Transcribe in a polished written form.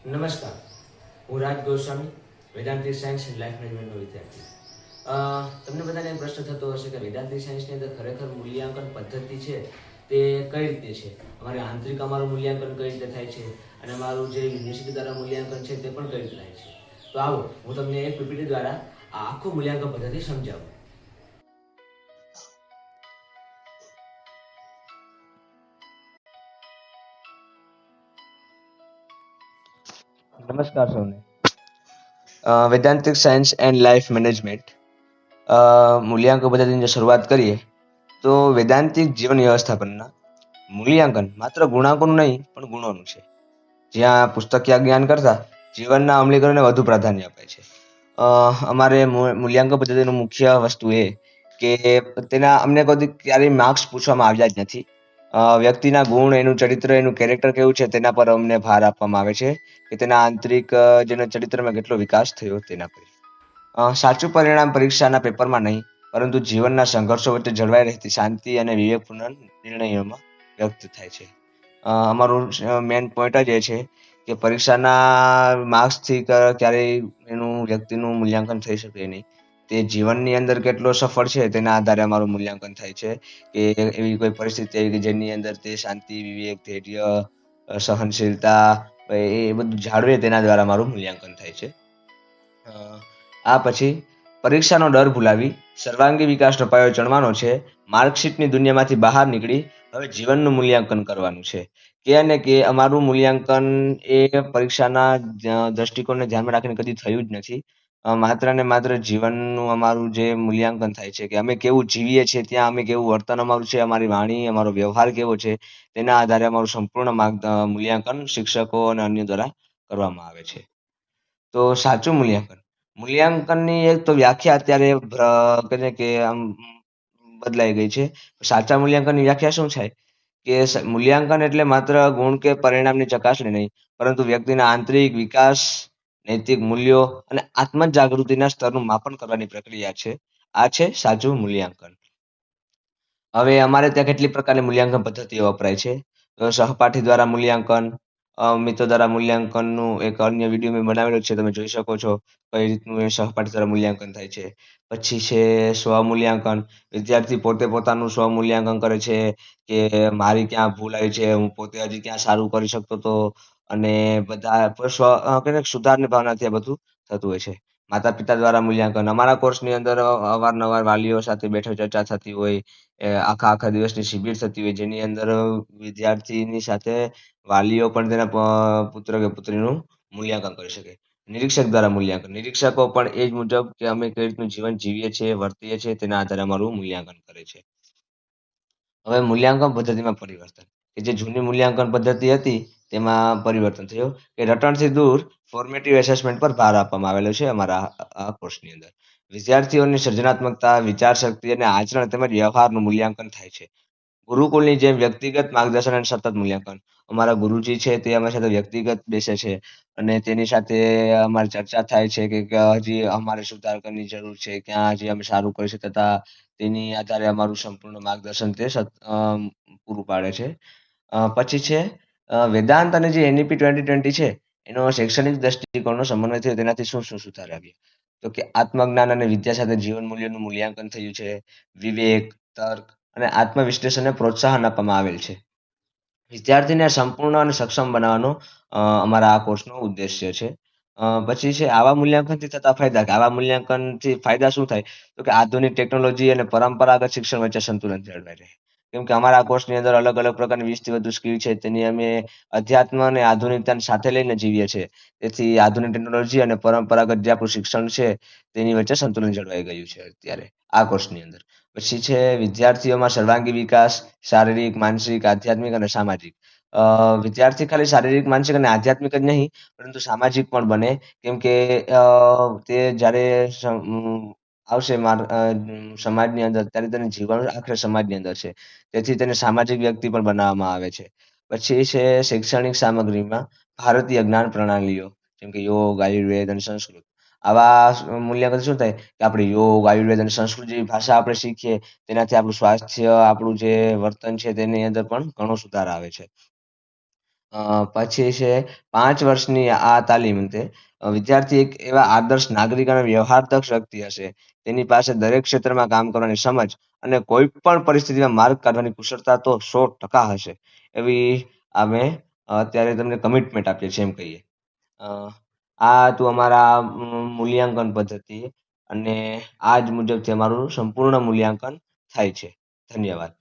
નમસ્કાર, હું રાજ Goswami, વેદાંતિક science and life મેનેજમેન્ટનો વિદ્યાર્થી. તમને બધાને પ્રશ્ન થતો હશે કે વેદાંતિક સાયન્સની અંદર ખરેખર મૂલ્યાંકન પદ્ધતિ છે તે કઈ રીતે છે, અમારે આંતરિક અમારું મૂલ્યાંકન કઈ રીતે થાય છે અને અમારું જે યુનિવર્સિટી દ્વારા મૂલ્યાંકન છે તે પણ કઈ રીતે થાય છે. તો આવો હું તમને એક પીપીટી દ્વારા આ આખું મૂલ્યાંકન પદ્ધતિ સમજાવું. નમસ્કાર સૌને. વેદાંતિક સાયન્સ એન્ડ લાઈફ મેનેજમેન્ટ મૂલ્યાંકન પદ્ધતિની શરૂઆત કરીએ તો વેદાંતિક જીવન વ્યવસ્થાપનના મૂલ્યાંકન માત્ર ગુણાંકોનું નહીં પણ ગુણોનું છે. જ્યાં પુસ્તકીય જ્ઞાન કરતાં જીવનના અમલીકરણને વધુ પ્રાધાન્ય અપાય છે. અમારે મૂલ્યાંકન પદ્ધતિનું મુખ્ય વસ્તુ એ કે તેના અમને કદી ક્યારેય માર્ક્સ પૂછવામાં આવ્યા જ નથી. વ્યક્તિના ગુણ, એનું ચરિત્ર, એનું કેરેક્ટર કેવું છે તેના પર અમને ભાર આપવામાં આવે છે કે તેના આંતરિક જેના ચરિત્રમાં કેટલો વિકાસ થયો તેના પર. સાચું પરિણામ પરીક્ષાના પેપરમાં નહીં પરંતુ જીવનના સંઘર્ષો વચ્ચે જળવાઈ રહેતી શાંતિ અને વિવેકપૂર્ણ નિર્ણયોમાં વ્યક્ત થાય છે. અમારું મેઇન પોઈન્ટ જ એ છે કે પરીક્ષાના માર્ક્સથી ક્યારેય એનું વ્યક્તિનું મૂલ્યાંકન થઈ શકે નહીં. તે જીવનની અંદર કેટલો સફળ છે તેના આધારે અમારું મૂલ્યાંકન થાય છે કે એવી કોઈ પરિસ્થિતિ આવી કે જેની અંદર તે શાંતિ, વિવેક, ધૈર્ય, સહનશીલતા એ બધું જાળવે તેના દ્વારા અમારું મૂલ્યાંકન થાય છે. આ પછી પરીક્ષાનો ડર ભૂલાવી સર્વાંગી વિકાસનો પાયો ચણવાનો છે. માર્કશીટની દુનિયામાંથી બહાર નીકળી હવે જીવનનું મૂલ્યાંકન કરવાનું છે. કે અને કે અમારું મૂલ્યાંકન એ પરીક્ષાના દ્રષ્ટિકોણને ધ્યાનમાં રાખીને કદી થયું જ નથી. માત્ર ને માત્ર જીવનનું અમારું જે મૂલ્યાંકન થાય છે કે અમે કેવું જીવીએ છીએ ત્યાં અમે કેવું વર્તન અમારું છે, અમારી વાણી, અમારો વ્યવહાર કેવો છે તેના આધારે અમારું સંપૂર્ણ મૂલ્યાંકન શિક્ષકો અને અન્ય દ્વારા કરવામાં આવે છે. તો સાચું મૂલ્યાંકનની એક તો વ્યાખ્યા અત્યારે કહે કે આમ બદલાઈ ગઈ છે. સાચા મૂલ્યાંકનની વ્યાખ્યા શું છે કે મૂલ્યાંકન એટલે માત્ર ગુણ કે પરિણામની ચકાસણી નહીં પરંતુ વ્યક્તિના આંતરિક વિકાસ, નૈતિક મૂલ્યો અને આત્મ જાગૃતિના સ્તરનું માપન કરવાની પ્રક્રિયા છે. આ છે સાચું મૂલ્યાંકન. હવે અમારે ત્યાં કેટલી પ્રકારની મૂલ્યાંકન પદ્ધતિઓ વપરાય છે. સહપાઠી દ્વારા મૂલ્યાંકન, મિત્રો દ્વારા મૂલ્યાંકનનું એક અન્ય વિડીયો મેં બનાવેલો છે, તમે જોઈ શકો છો કઈ રીતનું એ સહપાઠી દ્વારા મૂલ્યાંકન થાય છે. પછી છે સ્વમૂલ્યાંકન. વિદ્યાર્થી પોતે પોતાનું સ્વમૂલ્યાંકન કરે છે કે મારી ક્યાં ભૂલ આવી છે, હું પોતે હજી ક્યાં સારું કરી શકતો હતો અને બધા સુધારની ભાવનાથી આ બધું થતું હોય છે. માતા પિતા દ્વારા મૂલ્યાંકન. અમારા કોર્સની અંદર અવારનવાર વાલીઓ સાથે બેઠક ચર્ચા થતી હોય, આખા દિવસની શિબિર થતી હોય જેની અંદર વિદ્યાર્થીની સાથે વાલીઓ પણ તેના પુત્ર કે પુત્રીનું મૂલ્યાંકન કરી શકે. નિરીક્ષક દ્વારા મૂલ્યાંકન. નિરીક્ષકો પણ એ જ મુજબ કે અમે કઈ રીતનું જીવન જીવીએ છીએ, વર્તીએ છીએ તેના આધારે અમારું મૂલ્યાંકન કરે છે. હવે મૂલ્યાંકન પદ્ધતિમાં પરિવર્તન. કે જે જૂની મૂલ્યાંકન પદ્ધતિ હતી તેમાં પરિવર્તન થયું કે રટણથી દૂર ફોર્મેટિવ એસેસમેન્ટ પર ભાર આપવામાં આવેલો છે અમારા આ કોર્સની અંદર. વિદ્યાર્થીઓની સર્જનાત્મકતા, વિચારશક્તિ અને આચરણ તેમજ વ્યવહારનું મૂલ્યાંકન થાય છે. ગુરુકુળની જેમ વ્યક્તિગત માર્ગદર્શન અને સતત મૂલ્યાંકન. અમારા ગુરુજી છે તે અમારી સાથે વ્યક્તિગત બેસે છે અને તેની સાથે અમારી ચર્ચા થાય છે કે હજી અમારે સુધાર કરવાની જરૂર છે, ક્યાં હજી અમે સારું કરી શકતા, તેની આધારે અમારું સંપૂર્ણ માર્ગદર્શન તે પૂરું પાડે છે. પછી છે વેદાંત અને જે NEP 2020 છે એનો શૈક્ષણિક દ્રષ્ટિકોણનો સમન્વય થયો તેનાથી શું શું સુધાર આવ્યો. તો કે આત્મજ્ઞાન અને વિદ્યા સાથે જીવન મૂલ્યનું મૂલ્યાંકન થયું છે. વિવેક, તર્ક અને આત્મવિશ્લેષણને પ્રોત્સાહન આપવામાં આવેલ છે. વિદ્યાર્થીને સંપૂર્ણ અને સક્ષમ બનાવવાનો અમારા આ કોર્સનો ઉદ્દેશ્ય છે. પછી છે આવા મૂલ્યાંકનથી થતા ફાયદા. કે આવા મૂલ્યાંકનથી ફાયદા શું થાય તો કે આધુનિક ટેકનોલોજી અને પરંપરાગત શિક્ષણ વચ્ચે સંતુલન જળવાઈ રહે. કેમ કે અમારા કોર્સની અંદર અલગ અલગ પ્રકારની 20થી વધુ સ્કિલ છે તેની અમે અધ્યાત્મ અને આધુનિકતાને સાથે લઈને જીવીએ છીએ. તેથી આધુનિક ટેકનોલોજી અને પરંપરાગત જે આપણું શિક્ષણ છે તેની વચ્ચે સંતુલન જળવાઈ ગયું છે અત્યારે આ કોર્સની અંદર. પછી છે વિદ્યાર્થીઓમાં સર્વાંગી વિકાસ, શારીરિક, માનસિક, આધ્યાત્મિક અને સામાજિક. વિદ્યાર્થી ખાલી શારીરિક, માનસિક અને આધ્યાત્મિક જ નહીં પરંતુ સામાજિક પણ બને. કેમ કે તે જ્યારે આવશે સમાજની અંદર ત્યારે તેનું જીવન આખરે સમાજની અંદર છે. તેથી તેને સામાજિક વ્યક્તિ પણ બનાવવામાં આવે છે. પછી છે શૈક્ષણિક સામગ્રીમાં ભારતીય જ્ઞાન પ્રણાલીઓ જેમ કે યોગ, આયુર્વેદ અને સંસ્કૃત. આવા મૂલ્યાંકન શું થાય કે આપણે યોગ, આયુર્વેદ અને સંસ્કૃત જેવી ભાષા આપણે શીખીએ તેનાથી આપણું સ્વાસ્થ્ય, આપણું જે વર્તન છે તેની અંદર પણ ઘણો સુધાર આવે છે. પછી છે 5 વર્ષની આ તાલીમ અંતે વિદ્યાર્થી એક એવા આદર્શ નાગરિક અને વ્યવહારદક્ષ વ્યક્તિ હશે. તેની પાસે દરેક ક્ષેત્રમાં કામ કરવાની સમજ અને કોઈ પણ પરિસ્થિતિમાં માર્ગ કાઢવાની કુશળતા તો 100% હશે. એવી અમે અત્યારે તમને કમિટમેન્ટ આપીએ છીએ એમ કહીએ. અ, આ હતું અમારા મૂલ્યાંકન પદ્ધતિ અને આ જ મુજબથી અમારું સંપૂર્ણ મૂલ્યાંકન થાય છે. ધન્યવાદ.